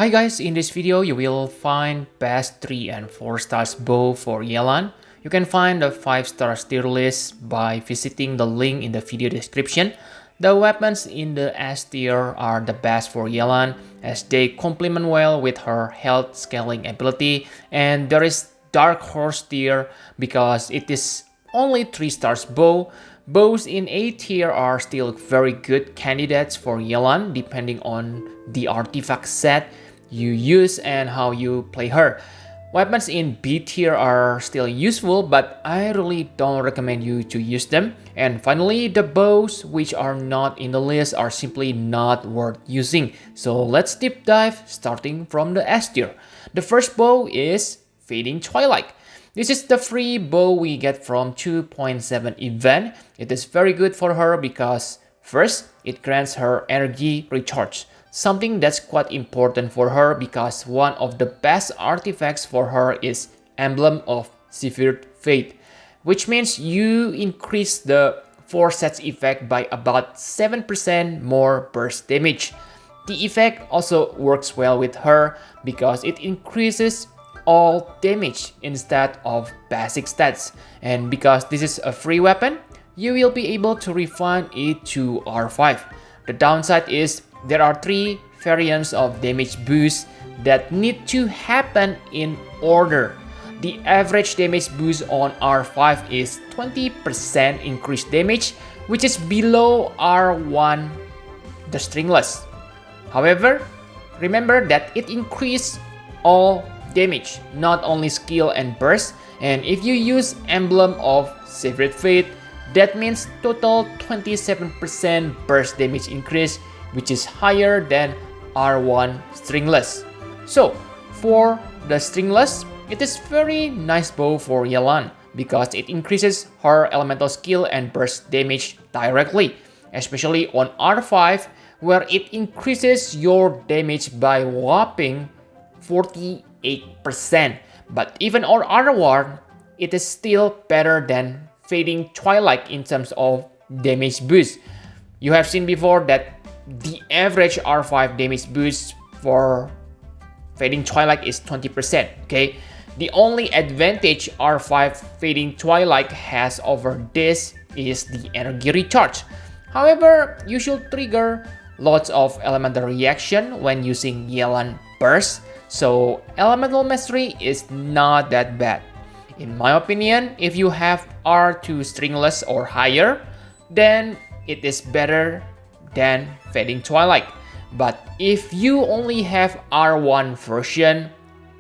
Hi guys, in this video you will find best 3 and 4 stars bow for Yelan. You can find the 5 stars tier list by visiting the link in the video description. The weapons in the S tier are the best for Yelan as they complement well with her health scaling ability, and there is Darkhorse Tier because it is only 3 stars bow. Bows in A tier are still very good candidates for Yelan depending on the artifact set you use and how you play her. Weapons in B tier are still useful, but I really don't recommend you to use them. And finally, the bows which are not in the list are simply not worth using. So let's deep dive starting from the S tier. The first bow is Fading Twilight. This is the free bow we get from 2.7 event. It is very good for her because first, it grants her energy recharge, something that's quite important for her because one of the best artifacts for her is Emblem of Severed Fate, which means you increase the 4 sets effect by about 7% more burst damage. The effect also works well with her because it increases all damage instead of basic stats, and because this is a free weapon, you will be able to refine it to R5. The downside is there are 3 variants of damage boost that need to happen in order. The average damage boost on R5 is 20% increased damage, which is below R1, the stringless. However, remember that it increases all damage, not only skill and burst, and if you use Emblem of Severed Fate, that means total 27% burst damage increase, which is higher than R1 stringless. So for the stringless, it is very nice bow for Yelan because it increases her elemental skill and burst damage directly, especially on R5 where it increases your damage by whopping 48%. But even on R1, it is still better than Fading Twilight in terms of damage boost. You have seen before that the average R5 damage boost for Fading Twilight is 20%, okay? The only advantage R5 Fading Twilight has over this is the energy recharge. However, you should trigger lots of elemental reaction when using Yelan burst, so elemental mastery is not that bad. In my opinion, if you have R2 stringless or higher, then it is better than Fading Twilight. But if you only have R1 version,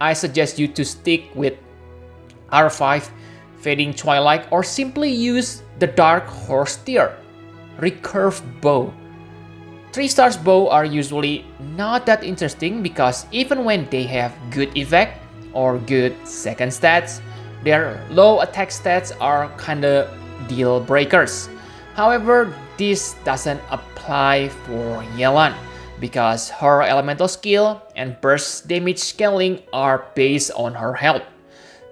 I suggest you to stick with R5 Fading Twilight or simply use the Darkhorse Tier recurve bow. 3 stars bow are usually not that interesting because even when they have good effect or good second stats, their low attack stats are kinda deal breakers. However, this doesn't apply for Yelan because her elemental skill and burst damage scaling are based on her health.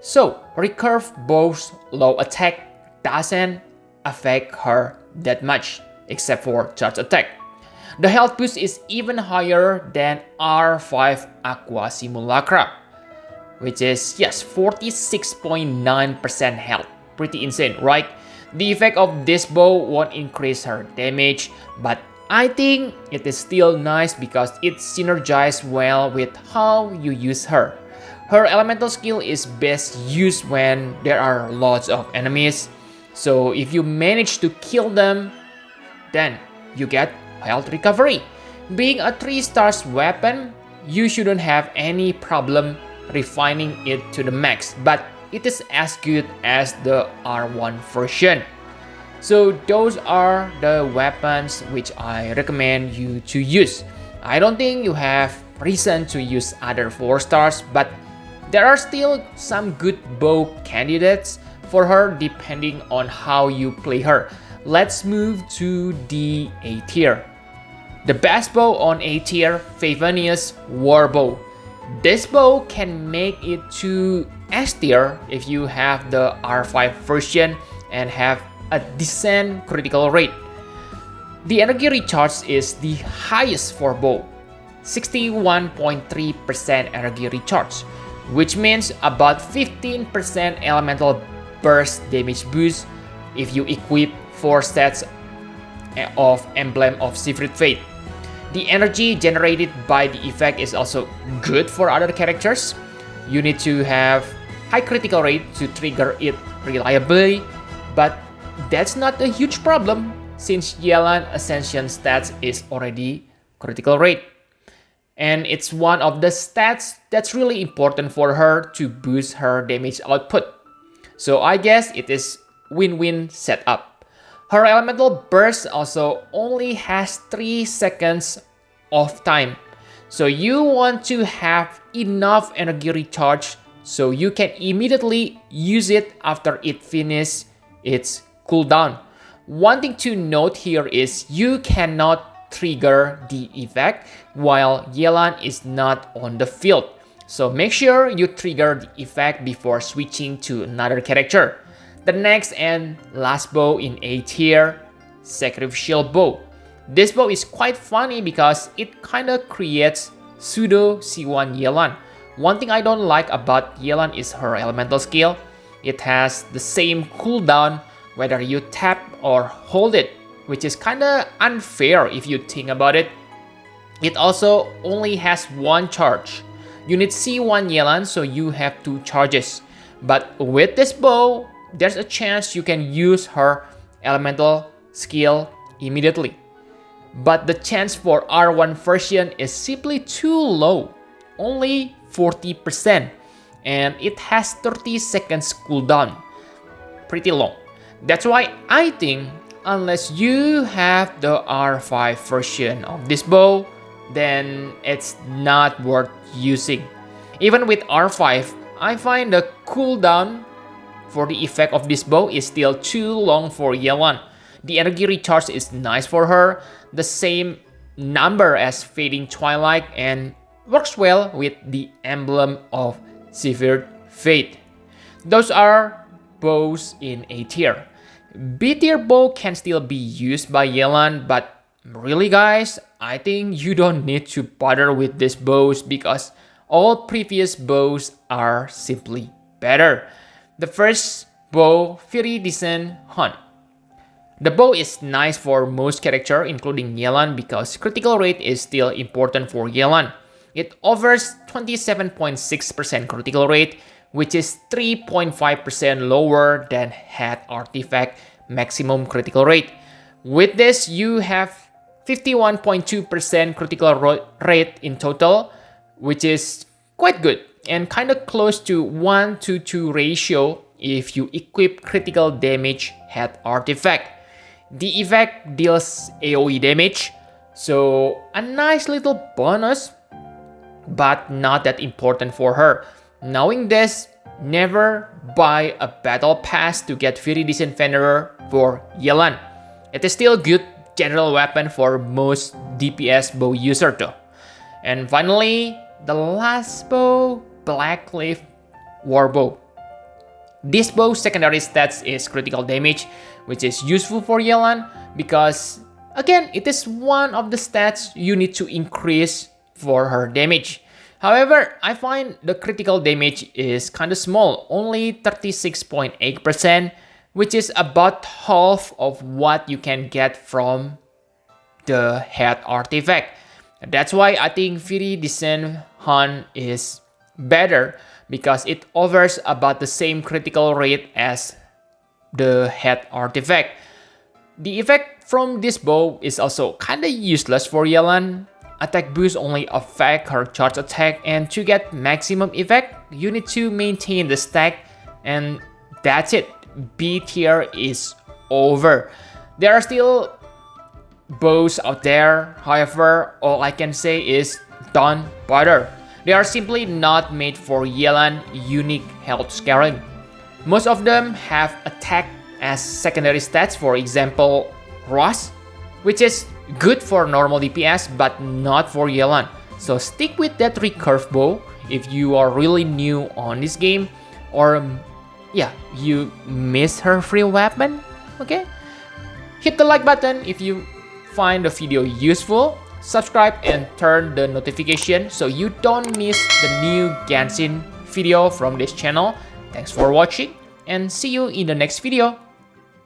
So recurve bow's low attack doesn't affect her that much except for charge attack. The health boost is even higher than R5 Aqua Simulacra, which is, yes, 46.9% health. Pretty insane, right? The effect of this bow won't increase her damage, but I think it is still nice because it synergizes well with how you use her. Her elemental skill is best used when there are lots of enemies, so if you manage to kill them, then you get health recovery. Being a 3 stars weapon, you shouldn't have any problem refining it to the max, but it is as good as the R1 version. So those are the weapons which I recommend you to use. I don't think you have reason to use other 4 stars, but there are still some good bow candidates for her depending on how you play her. Let's move to the A tier. The best bow on A tier, Favonius Warbow. This bow can make it to S tier if you have the R5 version and have a decent critical rate. The energy recharge is the highest for bow. 61.3% energy recharge, which means about 15% elemental burst damage boost if you equip 4 stats of Emblem of Severed Fate. The energy generated by the effect is also good for other characters. You need to have high critical rate to trigger it reliably, but that's not a huge problem since Yelan Ascension stats is already critical rate. And it's one of the stats that's really important for her to boost her damage output. So I guess it is win-win setup. Her elemental burst also only has 3 seconds of time. So you want to have enough energy recharge so you can immediately use it after it finishes its cooldown. One thing to note here is you cannot trigger the effect while Yelan is not on the field. So make sure you trigger the effect before switching to another character. The next and last bow in A tier, Sacrificial Bow. This bow is quite funny because it kinda creates pseudo C1 Yelan. One thing I don't like about Yelan is her elemental skill. It has the same cooldown whether you tap or hold it, which is kinda unfair if you think about it. It also only has 1 charge. You need C1 Yelan, so you have 2 charges. But with this bow, there's a chance you can use her elemental skill immediately. But the chance for R1 version is simply too low, only 40%, and it has 30 seconds cooldown, pretty long. That's why I think unless you have the R5 version of this bow, then it's not worth using. Even with R5, I find the cooldown for the effect of this bow is still too long for Yelan. The energy recharge is nice for her, the same number as Fading Twilight, and works well with the Emblem of Severed Fate. Those are bows in A tier. B tier bow can still be used by Yelan, but really guys, I think you don't need to bother with these bows because all previous bows are simply better. The first bow, Viridescent Hunt. The bow is nice for most characters including Yelan because critical rate is still important for Yelan. It offers 27.6% critical rate, which is 3.5% lower than Head Artifact maximum critical rate. With this, you have 51.2% critical rate in total, which is quite good and kind of close to 1-to-2 ratio if you equip critical damage Head Artifact. The effect deals AoE damage, so a nice little bonus, but not that important for her. Knowing this, never buy a battle pass to get Viridescent Venerer for Yelan. It is still a good general weapon for most DPS bow user though. And finally, the last bow, Blackcliff Warbow. This bow's secondary stats is critical damage, which is useful for Yelan because, again, it is one of the stats you need to increase for her damage. However, I find the critical damage is kinda small, only 36.8%, which is about half of what you can get from the Head Artifact. That's why I think Viridescent Hunt is better because it offers about the same critical rate as the Head Artifact. The effect from this bow is also kinda useless for Yelan. Attack boost only affect her charge attack, and to get maximum effect, you need to maintain the stack, and that's it. B tier is over. There are still bows out there, however, all I can say is don't bother. They are simply not made for Yelan unique health scaling. Most of them have attack as secondary stats, for example, Ross, which is good for normal DPS but not for Yelan. So stick with that recurve bow if you are really new on this game, or yeah, you miss her free weapon, okay? Hit the like button if you find the video useful. subscribe and turn the notification so you don't miss the new Genshin video from this channel. Thanks for watching and see you in the next video.